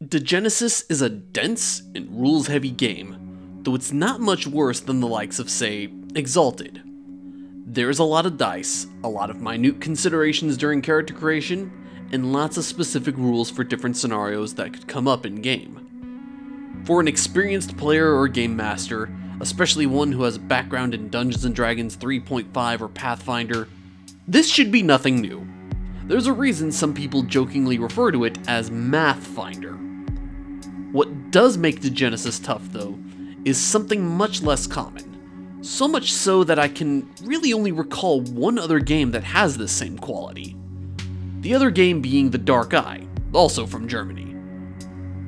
Degenesis is a dense and rules-heavy game, though it's not much worse than the likes of, say, Exalted. There's a lot of dice, a lot of minute considerations during character creation, and lots of specific rules for different scenarios that could come up in-game. For an experienced player or game master, especially one who has a background in Dungeons & Dragons 3.5 or Pathfinder, this should be nothing new. There's a reason some people jokingly refer to it as Math Finder. What does make Degenesis tough, though, is something much less common. So much so that I can really only recall one other game that has this same quality. The other game being The Dark Eye, also from Germany.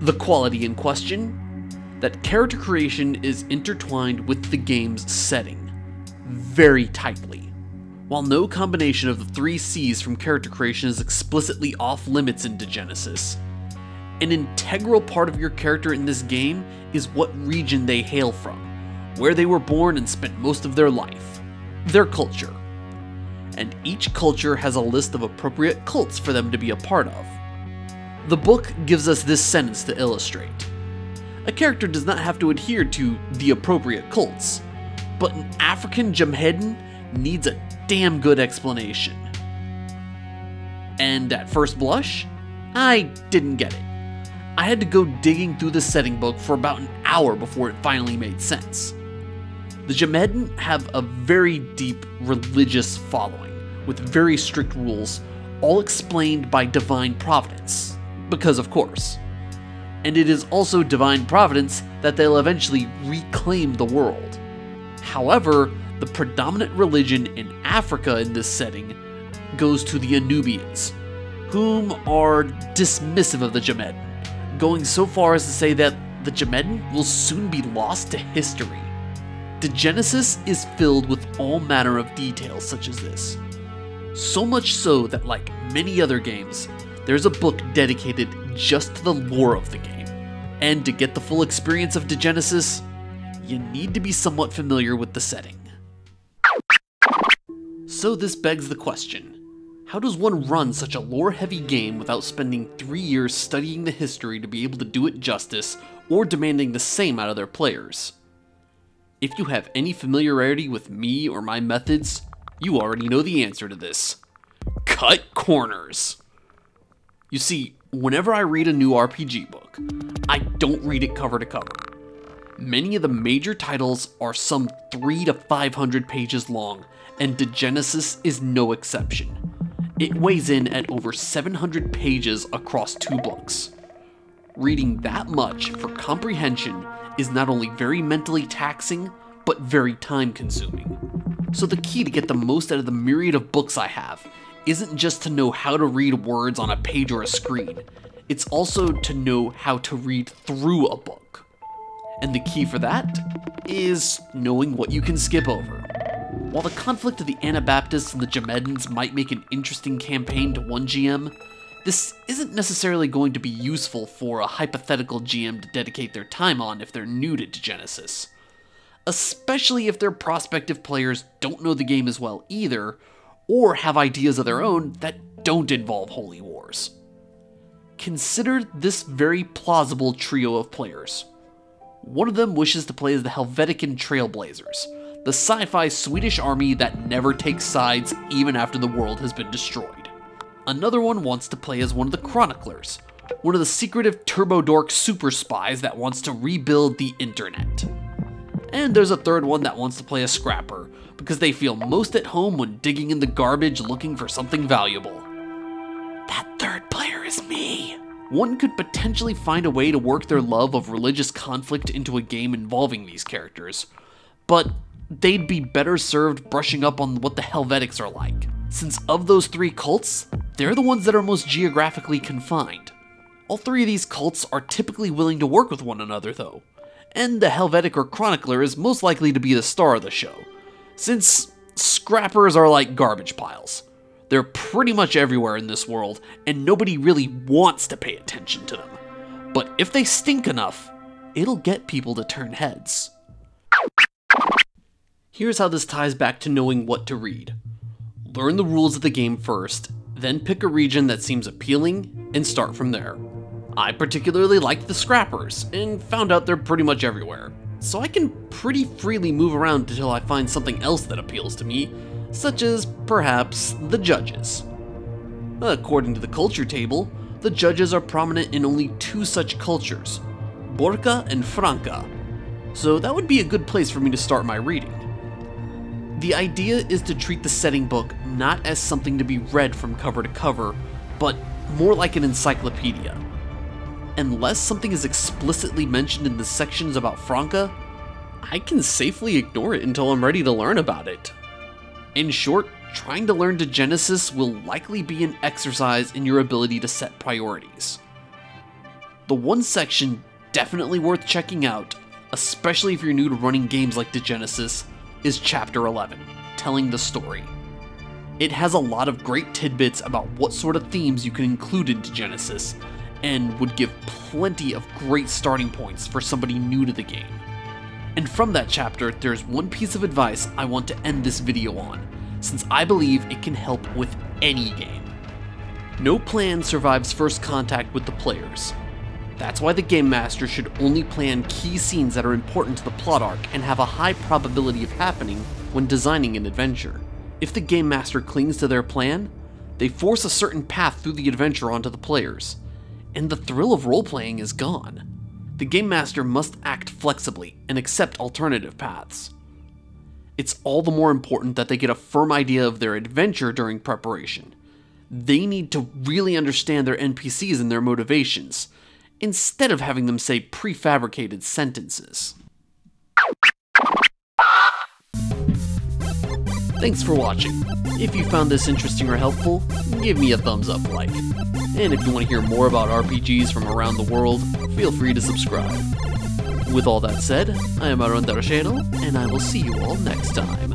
The quality in question? That character creation is intertwined with the game's setting, very tightly. While no combination of the 3 C's from character creation is explicitly off limits in Degenesis, an integral part of your character in this game is what region they hail from, where they were born and spent most of their life, their culture. And each culture has a list of appropriate cults for them to be a part of. The book gives us this sentence to illustrate. A character does not have to adhere to the appropriate cults, but an African Jumhedin needs a damn good explanation. And at first blush, I didn't get it. I had to go digging through the setting book for about an hour before it finally made sense. The Jumhedin have a very deep religious following, with very strict rules, all explained by divine providence, because of course. And it is also divine providence that they'll eventually reclaim the world. However, the predominant religion in Africa in this setting goes to the Anubians, whom are dismissive of the Jumhedin, going so far as to say that the Jumhedin will soon be lost to history. Degenesis is filled with all manner of details such as this. So much so that, like many other games, there's a book dedicated just to the lore of the game. And to get the full experience of Degenesis, you need to be somewhat familiar with the setting. So this begs the question. How does one run such a lore-heavy game without spending 3 years studying the history to be able to do it justice, or demanding the same out of their players? If you have any familiarity with me or my methods, you already know the answer to this. Cut corners! You see, whenever I read a new RPG book, I don't read it cover to cover. Many of the major titles are some 300 to 500 pages long, and Degenesis is no exception. It weighs in at over 700 pages across 2 books. Reading that much for comprehension is not only very mentally taxing, but very time-consuming. So the key to get the most out of the myriad of books I have isn't just to know how to read words on a page or a screen, it's also to know how to read through a book. And the key for that is knowing what you can skip over. While the conflict of the Anabaptists and the Jumhedins might make an interesting campaign to one GM, this isn't necessarily going to be useful for a hypothetical GM to dedicate their time on if they're new to Degenesis. Especially if their prospective players don't know the game as well either, or have ideas of their own that don't involve holy wars. Consider this very plausible trio of players. One of them wishes to play as the Helvetican Trailblazers, the sci-fi Swedish army that never takes sides even after the world has been destroyed. Another one wants to play as one of the Chroniclers, one of the secretive turbo-dork super spies that wants to rebuild the internet. And there's a third one that wants to play a scrapper, because they feel most at home when digging in the garbage looking for something valuable. That third player is me. One could potentially find a way to work their love of religious conflict into a game involving these characters, but they'd be better served brushing up on what the Helvetics are like, since of those 3 cults, they're the ones that are most geographically confined. All 3 of these cults are typically willing to work with one another though, and the Helvetic or Chronicler is most likely to be the star of the show, since scrappers are like garbage piles. They're pretty much everywhere in this world, and nobody really wants to pay attention to them. But if they stink enough, it'll get people to turn heads. Here's how this ties back to knowing what to read. Learn the rules of the game first, then pick a region that seems appealing, and start from there. I particularly liked the scrappers, and found out they're pretty much everywhere, so I can pretty freely move around until I find something else that appeals to me, such as, perhaps, the judges. According to the culture table, the judges are prominent in only 2 such cultures, Borca and Franca, so that would be a good place for me to start my reading. The idea is to treat the setting book not as something to be read from cover to cover, but more like an encyclopedia. Unless something is explicitly mentioned in the sections about Franca, I can safely ignore it until I'm ready to learn about it. In short, trying to learn Degenesis will likely be an exercise in your ability to set priorities. The one section definitely worth checking out, especially if you're new to running games like Degenesis, is Chapter 11, Telling the Story. It has a lot of great tidbits about what sort of themes you can include in Degenesis, and would give plenty of great starting points for somebody new to the game. And from that chapter, there's one piece of advice I want to end this video on, since I believe it can help with any game. No plan survives first contact with the players. That's why the Game Master should only plan key scenes that are important to the plot arc and have a high probability of happening when designing an adventure. If the Game Master clings to their plan, they force a certain path through the adventure onto the players, and the thrill of role-playing is gone. The Game Master must act flexibly and accept alternative paths. It's all the more important that they get a firm idea of their adventure during preparation. They need to really understand their NPCs and their motivations, instead of having them say prefabricated sentences. Thanks for watching. If you found this interesting or helpful, give me a thumbs up like. And if you want to hear more about RPGs from around the world, feel free to subscribe. With all that said, I am Aaron Darshero, and I will see you all next time.